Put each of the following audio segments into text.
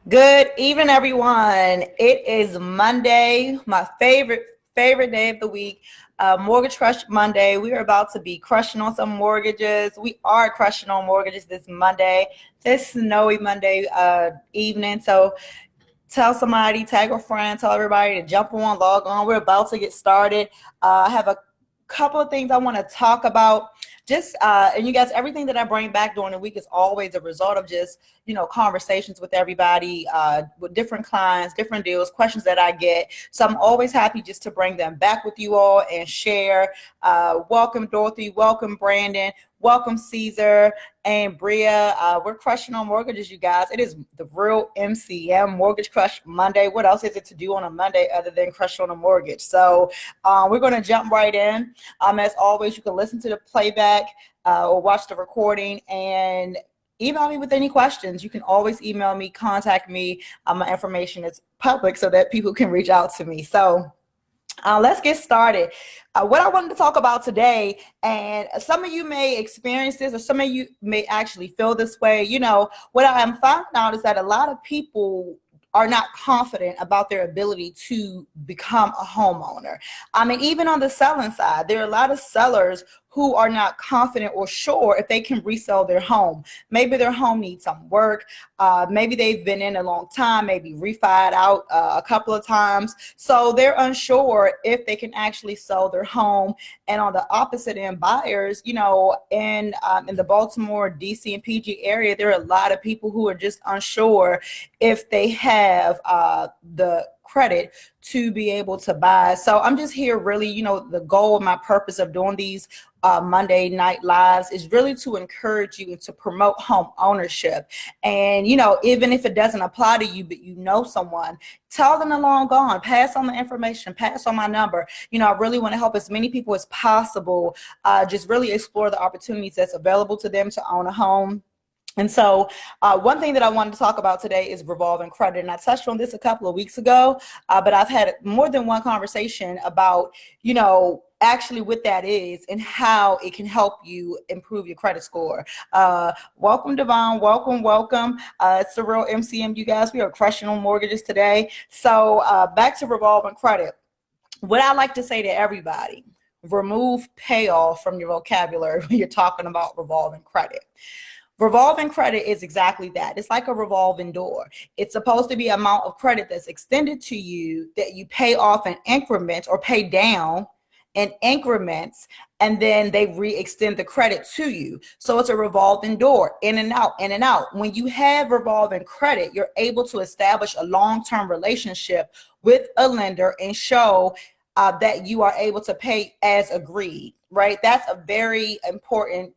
Good evening, everyone. It is Monday, my favorite day of the week. Mortgage Crush Monday. We are about to be crushing on some mortgages. We are crushing on mortgages this Monday, this snowy Monday evening. So tell somebody, tag a friend, tell everybody to jump on, log on. We're about to get started. I have a couple of things I want to talk about. And you guys, everything that I bring back during the week is always a result of just, conversations with everybody, with different clients, different deals, questions that I get. So I'm always happy just to bring them back with you all and share. Welcome, Dorothy. Welcome, Brandon. Welcome, Caesar and Bria. We're crushing on mortgages, you guys. It is the real MCM, Mortgage Crush Monday. What else is it to do on a Monday other than crush on a mortgage? So we're going to jump right in. As always, you can listen to the playback or watch the recording and email me with any questions. You can always email me, contact me. My information is public so that people can reach out to me. So let's get started. What I wanted to talk about today, and some of you may experience this or some of you may actually feel this way. What I am finding out is that a lot of people are not confident about their ability to become a homeowner. Even on the selling side, there are a lot of sellers who are not confident or sure if they can resell their home. Maybe their home needs some work. Maybe they've been in a long time, maybe refied out a couple of times. So they're unsure if they can actually sell their home. And on the opposite end, buyers, in the Baltimore, DC, and PG area, there are a lot of people who are just unsure if they have the credit to be able to buy. So I'm just here really, the goal, my purpose of doing these Monday night lives is really to encourage you and to promote home ownership. And, even if it doesn't apply to you, but you know someone, tell them to long gone, pass on the information, pass on my number. I really want to help as many people as possible, just really explore the opportunities that's available to them to own a home. And so one thing that I wanted to talk about today is revolving credit. And I touched on this a couple of weeks ago, but I've had more than one conversation about, actually what that is and how it can help you improve your credit score. Welcome, Devon. Welcome. It's the real MCM, you guys. We are crushing on mortgages today. So back to revolving credit. What I like to say to everybody, remove payoff from your vocabulary when you're talking about revolving credit. Revolving credit is exactly that. It's like a revolving door. It's supposed to be an amount of credit that's extended to you that you pay off in increments or pay down in increments, and then they re-extend the credit to you. So it's a revolving door, in and out, in and out. When you have revolving credit, you're able to establish a long-term relationship with a lender and show that you are able to pay as agreed, right? That's a very important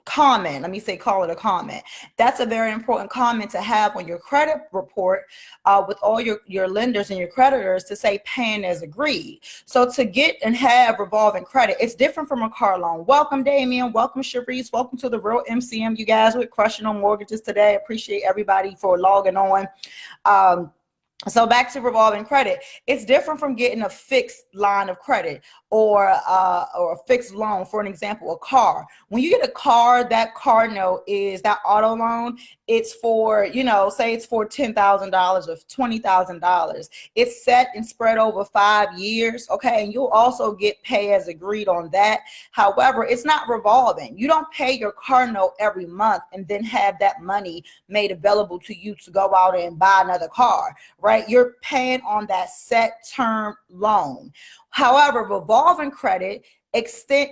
comment. Let me say, call it a comment. That's a very important comment to have on your credit report with all your lenders and your creditors to say paying as agreed. So to get and have revolving credit, it's different from a car loan. Welcome, Damien. Welcome, Sharice. Welcome to the real MCM. You guys, we're crushing on mortgages today. Appreciate everybody for logging on. So back to revolving credit, it's different from getting a fixed line of credit or a fixed loan. For an example, a car. When you get a car, that car note is that auto loan. It's for, say it's for $10,000 or $20,000. It's set and spread over 5 years. Okay. And you'll also get pay as agreed on that. However, it's not revolving. You don't pay your car note every month and then have that money made available to you to go out and buy another car, right? You're paying on that set term loan. However, revolving credit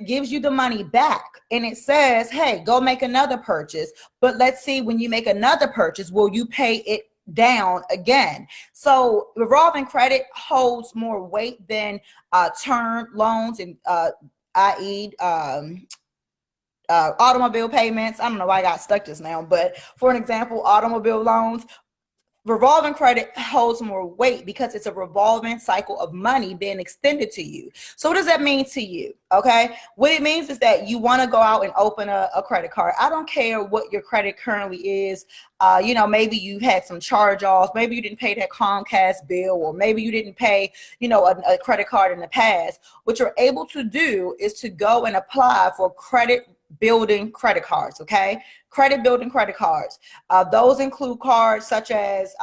gives you the money back, and it says, hey, go make another purchase. But let's see, when you make another purchase, will you pay it down again? So revolving credit holds more weight than term loans, and i.e. Automobile payments. I don't know why I got stuck just now, but for an example, automobile loans. Revolving credit holds more weight because it's a revolving cycle of money being extended to you. So what does that mean to you? Okay. What it means is that you want to go out and open a credit card. I don't care what your credit currently is. Maybe you had some charge-offs. Maybe you didn't pay that Comcast bill, or maybe you didn't pay, a credit card in the past. What you're able to do is to go and apply for credit building credit cards, okay? Credit building credit cards. Those include cards such as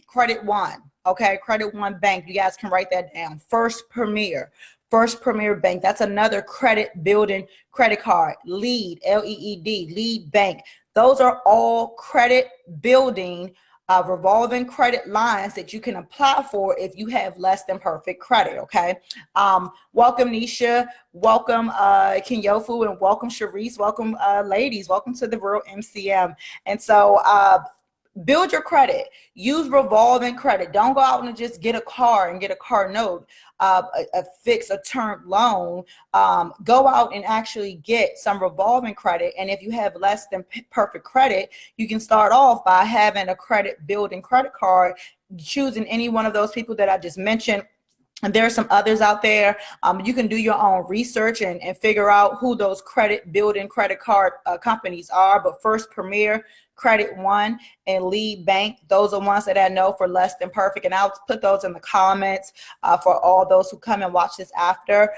Credit One, okay? Credit One Bank, you guys can write that down. First Premier Bank, that's another credit building credit card. Lead, L-E-E-D, Lead Bank. Those are all credit building revolving credit lines that you can apply for if you have less than perfect credit, okay? Welcome, Nisha. Welcome, Kenyofu, and welcome, Sharice. Welcome, ladies. Welcome to the Real MCM. And so, build your credit. Use revolving credit. Don't go out and just get a car and get a car note, a fixed, a term loan. Go out and actually get some revolving credit. And if you have less than perfect credit, you can start off by having a credit building credit card, choosing any one of those people that I just mentioned. And there are some others out there. You can do your own research and figure out who those credit building credit card companies are. But First Premier, Credit One, and Lead Bank, those are ones that I know for less than perfect. And I'll put those in the comments for all those who come and watch this after.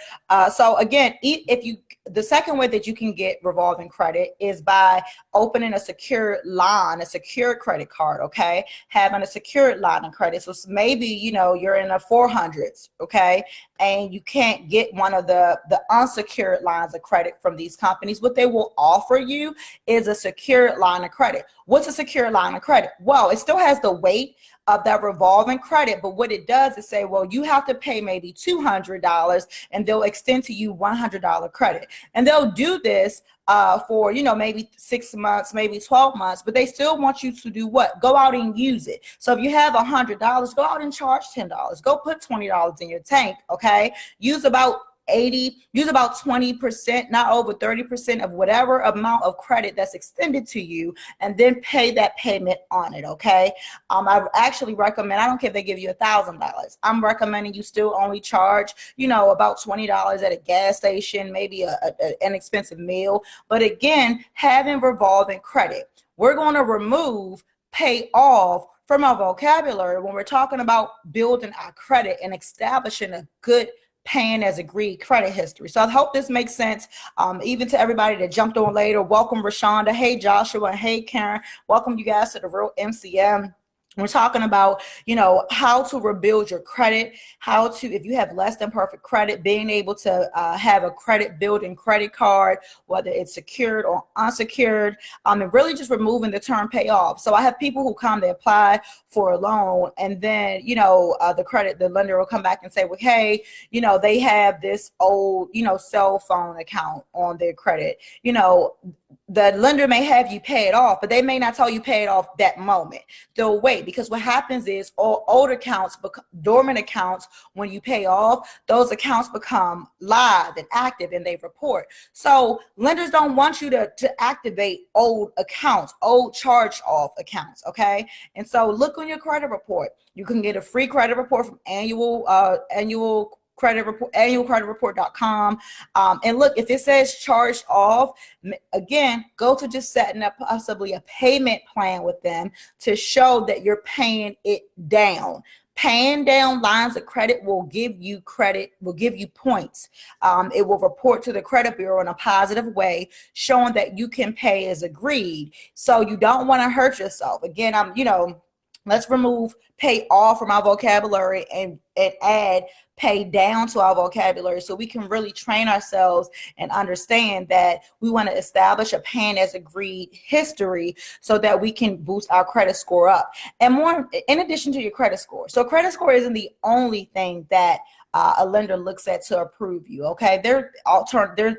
So again, the second way that you can get revolving credit is by opening a secure line, a secure credit card, okay? Having a secured line of credit. So maybe, you're in the 400s, okay? And you can't get one of the unsecured lines of credit from these companies. What they will offer you is a secured line of credit. What's a secure line of credit? Well, it still has the weight of that revolving credit, but what it does is say, well, you have to pay maybe $200 and they'll extend to you $100 credit. And they'll do this for, maybe 6 months, maybe 12 months, but they still want you to do what? Go out and use it. So if you have $100, go out and charge $10. Go put $20 in your tank, okay? Use about 20%, not over 30% of whatever amount of credit that's extended to you, and then pay that payment on it, okay? I actually recommend, I don't care if they give you $1,000. I'm recommending you still only charge, about $20 at a gas station, maybe an inexpensive meal. But again, having revolving credit, we're going to remove pay off from our vocabulary when we're talking about building our credit and establishing a good paying as agreed credit history. So I hope this makes sense, even to everybody that jumped on later. Welcome, Rashonda. Hey, Joshua. Hey, Karen. Welcome you guys to the Real MCM. We're talking about, how to rebuild your credit, how to, if you have less than perfect credit, being able to have a credit building credit card, whether it's secured or unsecured, and really just removing the term payoff. So I have people who come, they apply for a loan, and then, the lender will come back and say, well, hey, they have this old, cell phone account on their credit. The lender may have you pay it off, but they may not tell you pay it off that moment. They'll wait, because what happens is all old accounts, dormant accounts, when you pay off, those accounts become live and active and they report. So lenders don't want you to activate old accounts, old charged off accounts, okay? And so look on your credit report. You can get a free credit report from annualcreditreport.com. And look, if it says charged off, again, go to just setting up possibly a payment plan with them to show that you're paying it down. Paying down lines of credit will give you points. It will report to the credit bureau in a positive way, showing that you can pay as agreed. So you don't want to hurt yourself. Again, let's remove pay off from our vocabulary and add pay down to our vocabulary, so we can really train ourselves and understand that we want to establish a paying as agreed history so that we can boost our credit score up. And more, in addition to your credit score. So credit score isn't the only thing that a lender looks at to approve you, okay? There are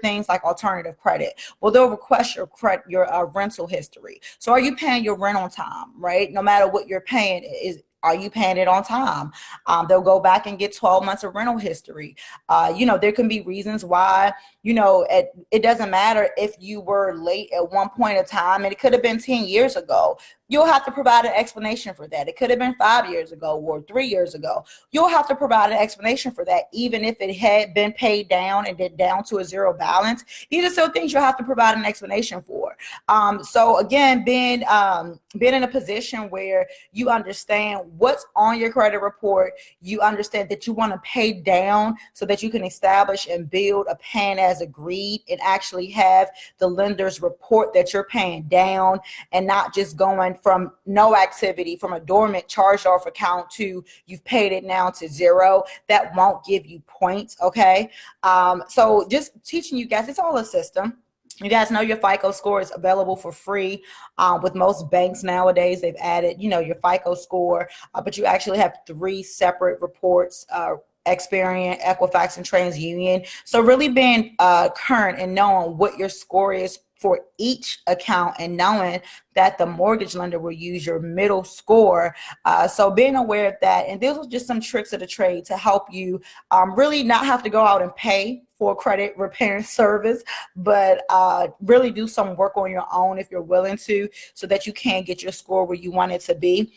things like alternative credit. Well, they'll request your rental history. So are you paying your rent on time, right? No matter what you're paying, are you paying it on time? They'll go back and get 12 months of rental history. There can be reasons why, it doesn't matter if you were late at one point in time, and it could have been 10 years ago. You'll have to provide an explanation for that. It could have been 5 years ago or 3 years ago. You'll have to provide an explanation for that, even if it had been paid down and then down to a zero balance. These are still things you'll have to provide an explanation for. So again, being in a position where you understand what's on your credit report, you understand that you want to pay down so that you can establish and build a plan as agreed and actually have the lenders report that you're paying down and not just going from no activity, from a dormant charged off account to you've paid it now to zero. That won't give you points, okay? So just teaching you guys, it's all a system. You guys know your FICO score is available for free with most banks nowadays. They've added, your FICO score, but you actually have 3 separate reports, Experian, Equifax, and TransUnion. So really being current and knowing what your score is for each account and knowing that the mortgage lender will use your middle score. So being aware of that, and these are just some tricks of the trade to help you really not have to go out and pay for credit repair service, but really do some work on your own if you're willing to, so that you can get your score where you want it to be.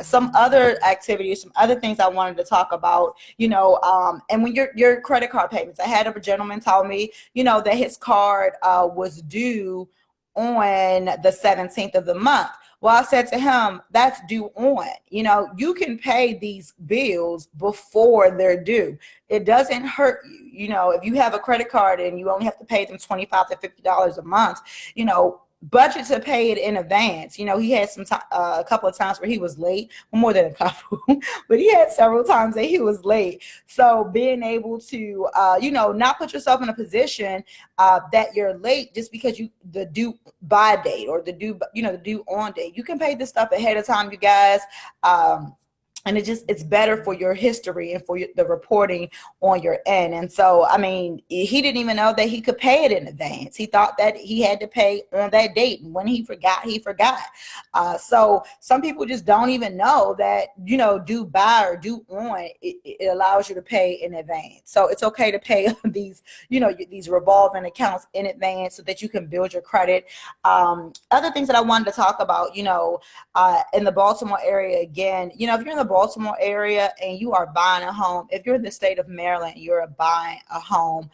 Some other activities, some other things I wanted to talk about, and when your credit card payments. I had a gentleman tell me, that his card was due on the 17th of the month. Well, I said to him, that's due on. You can pay these bills before they're due. It doesn't hurt you. If you have a credit card and you only have to pay them $25 to $50 a month, budget to pay it in advance. He had a couple of times where he was late, well, more than a couple, but he had several times that he was late. So being able to, not put yourself in a position that you're late just because the due by date or the due on date. You can pay this stuff ahead of time, you guys. And it's better for your history and for the reporting on your end. And so, he didn't even know that he could pay it in advance. He thought that he had to pay on that date. And when he forgot, he forgot. So some people just don't even know that, due by or due on, it allows you to pay in advance. So it's okay to pay these, these revolving accounts in advance so that you can build your credit. Other things that I wanted to talk about, in the Baltimore area, again, if you're in the Baltimore area and you are buying a home, if you're in the state of Maryland, you're buying a home,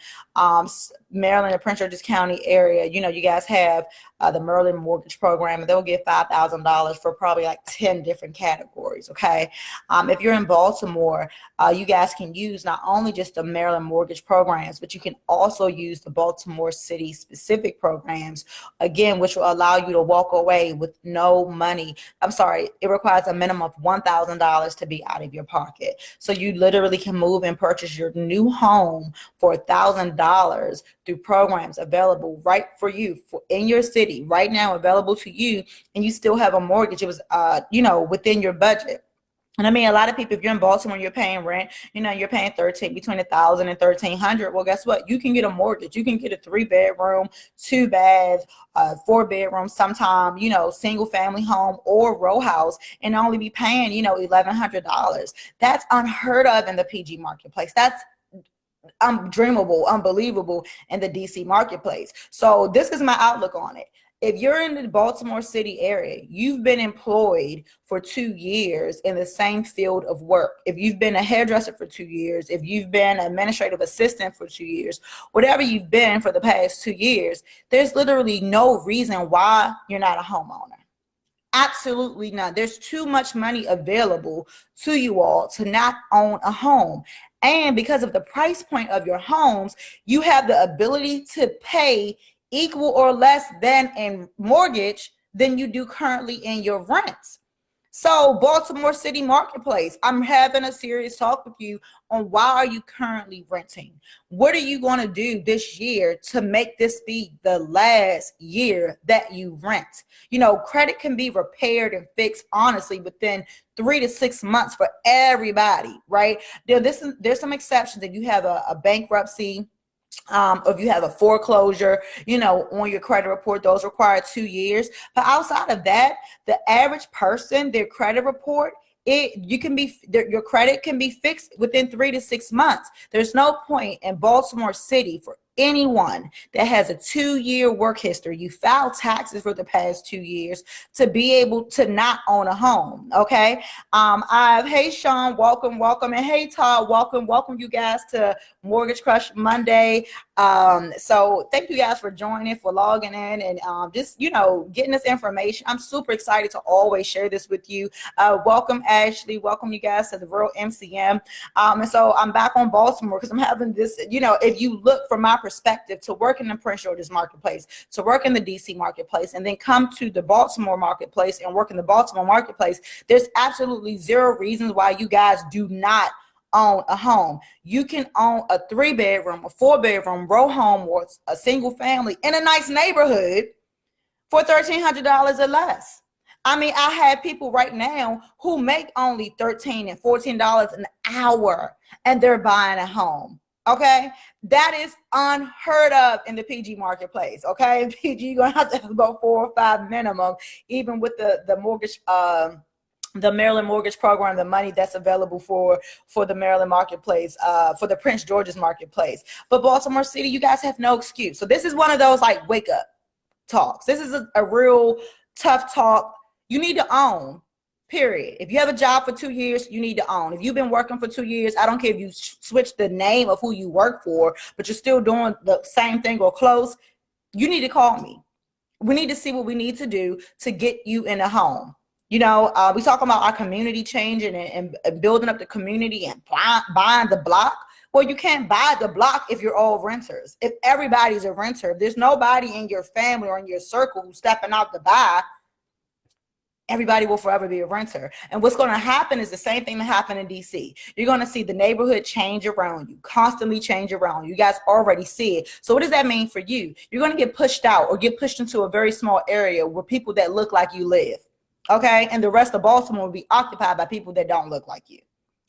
Maryland and Prince George's County area, you guys have the Maryland mortgage program, and they'll get $5,000 for probably like 10 different categories. Okay. If you're in Baltimore, you guys can use not only just the Maryland mortgage programs, but you can also use the Baltimore City specific programs, again, which will allow you to walk away with no money. It requires a minimum of $1,000 to be out of your pocket. So you literally can move and purchase your new home for $1,000 through programs available right for you in your city right now, available to you, and you still have a mortgage. It was, within your budget. And a lot of people, if you're in Baltimore, you're paying rent, you're paying between $1,000 and $1,300. Well, guess what? You can get a mortgage. You can get a 3-bedroom, 2-bath, 4-bedroom, sometime, single family home or row house, and only be paying, $1,100. That's unheard of in the PG marketplace. That's undreamable, unbelievable in the DC marketplace. So this is my outlook on it. If you're in the Baltimore City area, you've been employed for 2 years in the same field of work. If you've been a hairdresser for 2 years, if you've been an administrative assistant for 2 years, whatever you've been for the past 2 years, there's literally no reason why you're not a homeowner. Absolutely not. There's too much money available to you all to not own a home. And because of the price point of your homes, you have the ability to pay equal or less than in mortgage than you do currently in your rents. So Baltimore City marketplace, I'm having a serious talk with you on why are you currently renting? What are you going to do this year to make this be the last year that you rent? Credit can be repaired and fixed, honestly, within 3 to 6 months for everybody, right? There's some exceptions. If you have a bankruptcy, if you have a foreclosure, on your credit report, those require 2 years. But outside of that, the average person, their credit report, your credit can be fixed within 3 to 6 months. There's no point in Baltimore City for anyone that has a 2-year work history, you filed taxes for the past 2 years, to be able to not own a home. Okay. Hey Sean, welcome, and hey Todd, welcome you guys to Mortgage Crush Monday. So thank you guys for joining, for logging in, and just getting this information. I'm super excited to always share this with you. Welcome Ashley, welcome you guys to the Real MCM. And so I'm back on Baltimore because I'm having this, if you look from my perspective, to work in the Prince George's marketplace, to work in the DC marketplace, and then come to the Baltimore marketplace and work in the Baltimore marketplace, there's absolutely zero reasons why you guys do not own a home. You can own a 3-bedroom, a 4-bedroom row home, or a single family in a nice neighborhood for $1,300 or less. I mean, I have people right now who make only $13 and $14 an hour, and they're buying a home. Okay, that is unheard of in the PG marketplace. Okay, PG, you're gonna have to go 4 or 5 minimum, even with the mortgage, the Maryland mortgage program, the money that's available for the Maryland marketplace, for the Prince George's marketplace. But Baltimore City, you guys have no excuse. So this is one of those like wake up talks. This is a real tough talk. You need to own. Period. If you have a job for 2 years, you need to own. If you've been working for 2 years, I don't care if you switch the name of who you work for, but you're still doing the same thing or close, you need to call me. We need to see what we need to do to get you in a home. We talk about our community changing and building up the community and buying the block. Well, you can't buy the block if you're all renters. If everybody's a renter, if there's nobody in your family or in your circle who's stepping out to buy, everybody will forever be a renter. And what's going to happen is the same thing that happened in DC. You're going to see the neighborhood change around you, constantly change around you. You guys already see it. So what does that mean for you? You're going to get pushed out or get pushed into a very small area where people that look like you live. Okay. And the rest of Baltimore will be occupied by people that don't look like you.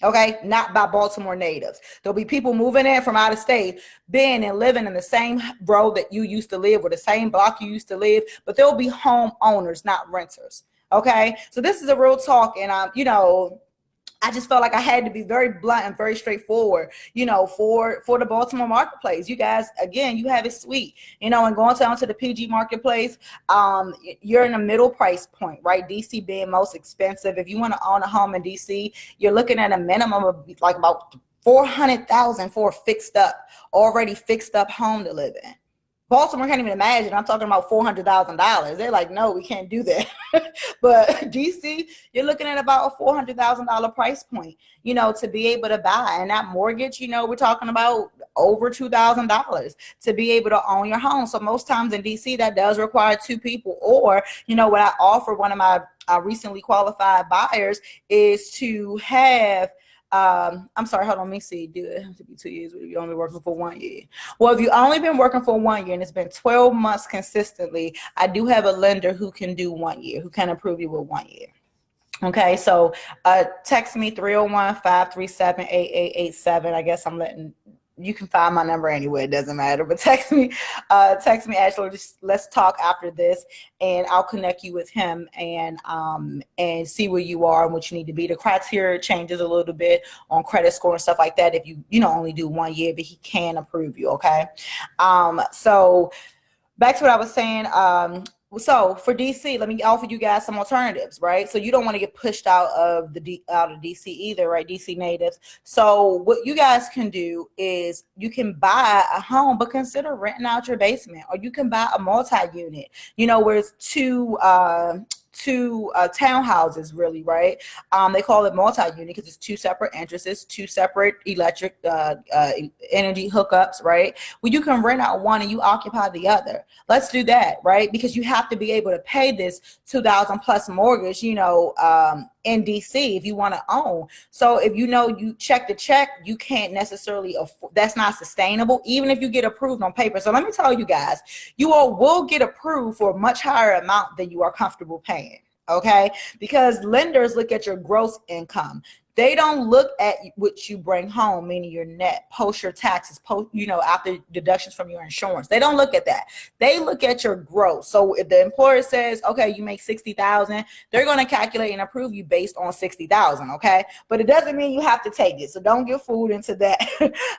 Okay. Not by Baltimore natives. There'll be people moving in from out of state, being and living in the same road that you used to live or the same block you used to live, but there'll be homeowners, not renters. Okay, so this is a real talk, and I just felt like I had to be very blunt and very straightforward, for the Baltimore marketplace. You guys, again, you have it sweet, and going down to the PG marketplace, you're in a middle price point, right? DC being most expensive. If you want to own a home in DC, you're looking at a minimum of like about $400,000 for a already fixed up home to live in. Baltimore can't even imagine. I'm talking about $400,000. They're like, no, we can't do that. But DC, you're looking at about a $400,000 price point, to be able to buy. And that mortgage, we're talking about over $2,000 to be able to own your home. So most times in DC, that does require 2 people. Or, what I offer one of my recently qualified buyers is to have, I'm sorry, hold on, let me see. Do it have to be 2 years if you're only working for 1 year? Well, if you've only been working for 1 year and it's been 12 months consistently, I do have a lender who can do 1 year, who can approve you with 1 year. Okay, so text me 301-537-8887. I guess I'm letting you can find my number anywhere. It doesn't matter, but text me Ashley. Let's talk after this, and I'll connect you with him and see where you are and what you need to be. The criteria changes a little bit on credit score and stuff like that. If you only do 1 year, but he can approve you. Okay. So back to what I was saying. So for DC, let me offer you guys some alternatives, right? So you don't want to get pushed out of DC either, right? DC natives. So what you guys can do is you can buy a home, but consider renting out your basement, or you can buy a multi-unit, where it's two townhouses, really, right? They call it multi-unit because it's 2 separate entrances, 2 separate electric energy hookups, right? Well, you can rent out one and you occupy the other. Let's do that, right? Because you have to be able to pay this $2,000 plus mortgage, in DC if you want to own. So if you check the check, you can't necessarily afford, that's not sustainable, even if you get approved on paper. So let me tell you guys, you all will get approved for a much higher amount than you are comfortable paying. Okay, because lenders look at your gross income. They don't look at what you bring home, meaning your net, post your taxes, after deductions from your insurance. They don't look at that. They look at your gross. So if the employer says, okay, you make 60,000, they're going to calculate and approve you based on 60,000. Okay. But it doesn't mean you have to take it. So don't get fooled into that.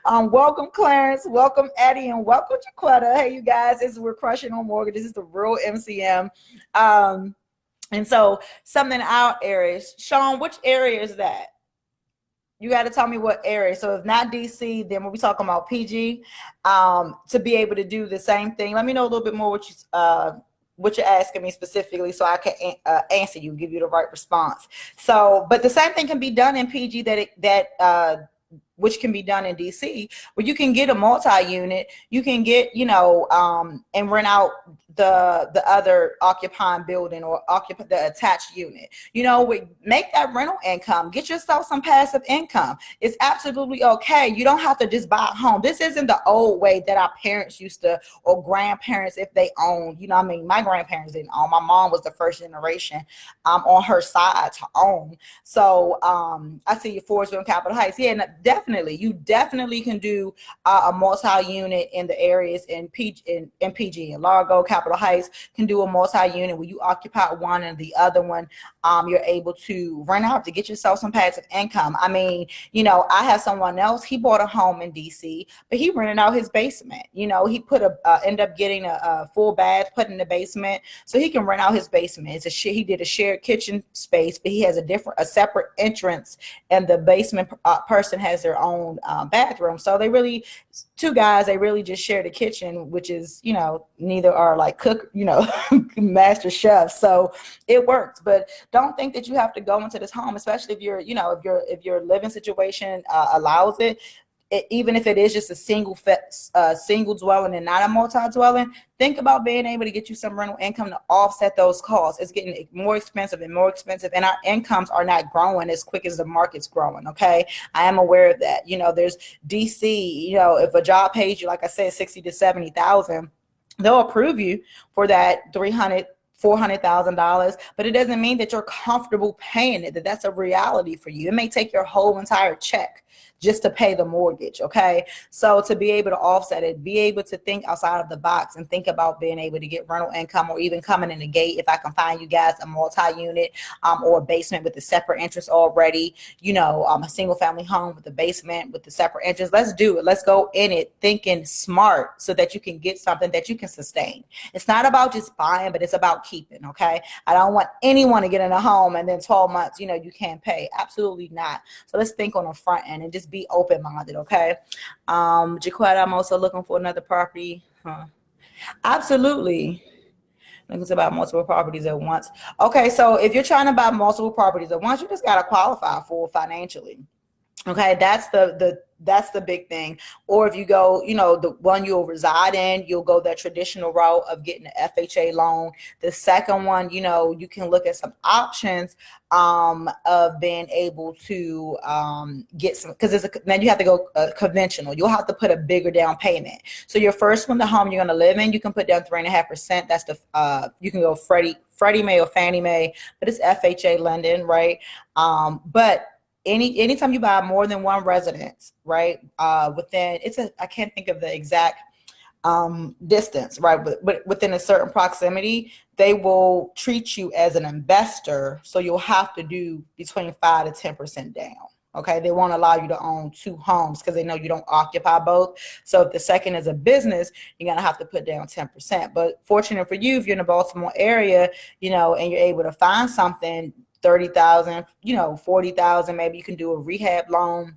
Welcome, Clarence. Welcome, Eddie. And welcome, Jaquetta. Hey, you guys, we're crushing on mortgage. This is the real MCM. And so something in our areas. Sean, which area is that? You got to tell me what area. So if not DC, then when we talking about PG, to be able to do the same thing, let me know a little bit more what you're asking me specifically, so I can answer you, give you the right response. So, but the same thing can be done in PG which can be done in DC, where you can get a multi-unit, you can get, and rent out the other occupying building or occupy the attached unit. Make that rental income, get yourself some passive income. It's absolutely okay. You don't have to just buy a home. This isn't the old way that our parents used to, or grandparents, if they owned. My grandparents didn't own. My mom was the first generation on her side to own. So I see your Forestville and Capitol Heights. Yeah, definitely. You definitely can do a multi-unit in the areas in PG and Largo, Capitol Heights can do a multi-unit where you occupy one and the other one you're able to rent out to get yourself some passive income. I have someone else, he bought a home in DC, but he rented out his basement. He end up getting a full bath put in the basement so he can rent out his basement. He did a shared kitchen space, but he has a separate entrance, and the basement person has their own bathroom. So two guys, they really just share the kitchen, which is, neither are like cook, master chefs. So it works. But don't think that you have to go into this home, especially if if your living situation allows it. Even if it is just a single dwelling and not a multi-dwelling, think about being able to get you some rental income to offset those costs. It's getting more expensive, and our incomes are not growing as quick as the market's growing. Okay, I am aware of that. There's DC. If a job pays you, like I said, 60 to 70,000, they'll approve you for that $400,000, but it doesn't mean that you're comfortable paying it, that's a reality for you. It may take your whole entire check just to pay the mortgage. Okay. So to be able to offset it, be able to think outside of the box and think about being able to get rental income, or even coming in the gate. If I can find you guys a multi-unit or a basement with a separate interest already, a single family home with a basement with the separate interest, let's do it. Let's go in it thinking smart so that you can get something that you can sustain. It's not about just buying, but it's about keeping. Okay. I don't want anyone to get in a home and then 12 months, you can't pay. Absolutely not. So let's think on the front end and just be open-minded. Okay. Jaquetta, I'm also looking for another property. Absolutely. It's about multiple properties at once. Okay. So if you're trying to buy multiple properties at once, you just got to qualify for financially. Okay, that's the big thing. Or if you go, the one you'll reside in, you'll go that traditional route of getting an FHA loan. The second one, you can look at some options of being able to get some, because then you have to go conventional. You'll have to put a bigger down payment. So your first one, the home you're going to live in, you can put down 3.5%. That's you can go Freddie Mae or Fannie Mae, but it's FHA lending, right? But anytime you buy more than one residence, right? I can't think of the exact distance, right? But within a certain proximity, they will treat you as an investor. So you'll have to do between 5 to 10% down. Okay. They won't allow you to own two homes because they know you don't occupy both. So if the second is a business, you're going to have to put down 10%. But fortunate for you, if you're in the Baltimore area, and you're able to find something, 30,000, 40,000, maybe you can do a rehab loan.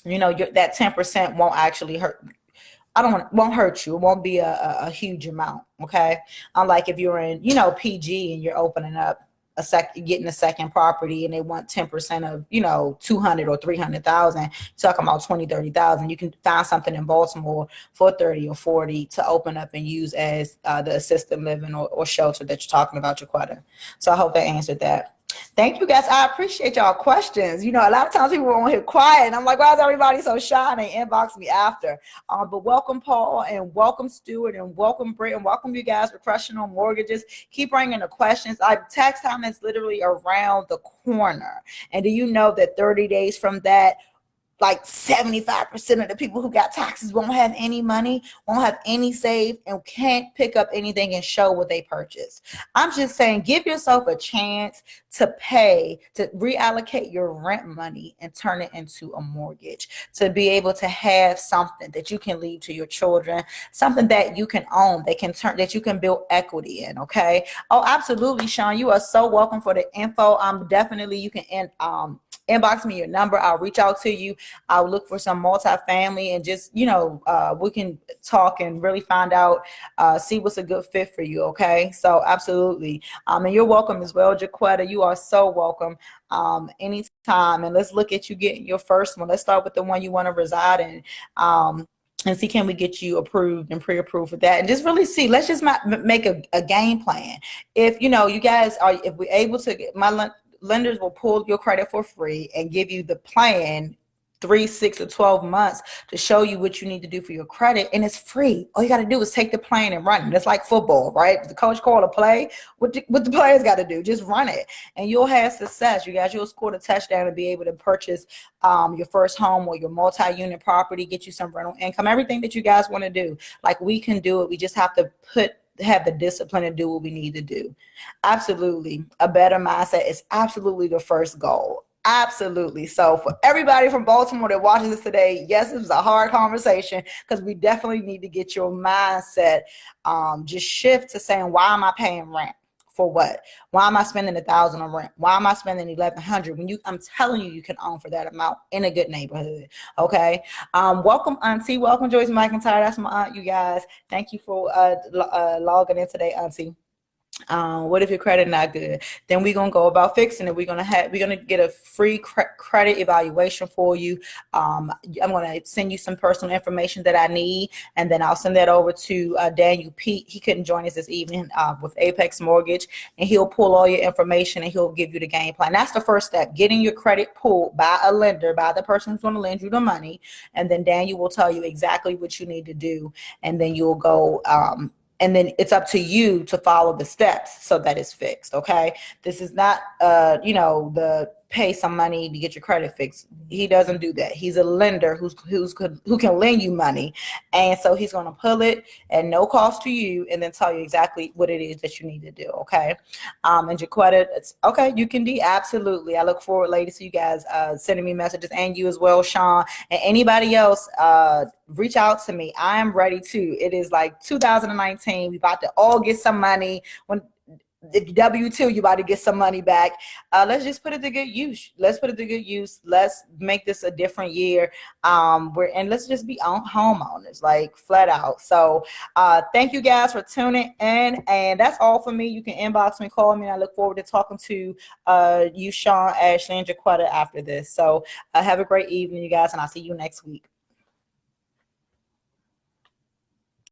That 10% won't actually hurt. Won't hurt you. It won't be a huge amount. Okay. Unlike if you're in, PG and you're opening up getting a second property and they want 10% of, 200 or 300,000, talking about 20, 30,000. You can find something in Baltimore for 30 or 40 to open up and use as the assisted living or shelter that you're talking about, Jaquetta. So I hope that answered that. Thank you guys. I appreciate y'all questions. You know, a lot of times people won't here quiet, and I'm like, why is everybody so shy? And they inbox me after. But welcome, Paul, and welcome, Stuart, and welcome, Britt, and welcome you guys for Crushing on Mortgages. Keep bringing the questions. Tax time is literally around the corner. And do you know that 30 days from that, like 75% of the people who got taxes won't have any money, won't have any saved, and can't pick up anything and show what they purchased. I'm just saying, give yourself a chance to pay, to reallocate your rent money and turn it into a mortgage, to be able to have something that you can leave to your children, something that you can own, that you can build equity in, okay? Oh, absolutely, Sean. You are so welcome for the info. Definitely, you can inbox me your number. I'll reach out to you. I'll look for some multifamily and just, we can talk and really find out, see what's a good fit for you. Okay. So absolutely. And you're welcome as well, Jaquetta. You are so welcome. Anytime. And let's look at you getting your first one. Let's start with the one you want to reside in. And see, can we get you approved and pre-approved for that? And just really see, let's just make a game plan. If, you guys are, if we're able to get lenders will pull your credit for free and give you the plan 3, 6, or 12 months to show you what you need to do for your credit, and it's free. All you got to do is take the plan and run it. It's like football, right? If the coach called a play, what the players got to do, just run it, and you'll have success. You guys, you'll score the touchdown and be able to purchase your first home or your multi-unit property, get you some rental income, everything that you guys want to do. Like, we can do it. We just have to have the discipline to do what we need to do. Absolutely. A better mindset is absolutely the first goal. Absolutely. So for everybody from Baltimore that watches this today, yes, it was a hard conversation because we definitely need to get your mindset just shift to saying, why am I paying rent? For what? Why am I spending $1,000 on rent? Why am I spending $1,100 when I'm telling you, you can own for that amount in a good neighborhood? Okay. Welcome, Auntie. Welcome, Joyce McIntyre. That's my aunt, you guys. Thank you for logging in today, Auntie. What if your credit not good? Then we're gonna go about fixing it. We're gonna get a free credit evaluation for you. I'm gonna send you some personal information that I need, and then I'll send that over to Daniel Pete. He couldn't join us this evening with Apex Mortgage, and he'll pull all your information and he'll give you the game plan. That's the first step: getting your credit pulled by a lender, by the person who's going to lend you the money, and then Daniel will tell you exactly what you need to do, and then you'll go. And then it's up to you to follow the steps so that it's fixed. Okay. This is not, the pay some money to get your credit fixed. He doesn't do that. He's a lender who can lend you money. And so he's going to pull it at no cost to you and then tell you exactly what it is that you need to do. Okay. And Jaquetta, it's okay. You can absolutely. I look forward, ladies, to you guys sending me messages, and you as well, Sean, and anybody else. Reach out to me. I am ready too. It is like 2019. We about to all get some money. When the W-2, you about to get some money back. Let's just put it to good use. Let's make this a different year. And let's just be homeowners, like flat out. So thank you guys for tuning in. And that's all for me. You can inbox me, call me. And I look forward to talking to you, Sean, Ashley, and Jaquetta after this. So have a great evening, you guys, and I'll see you next week.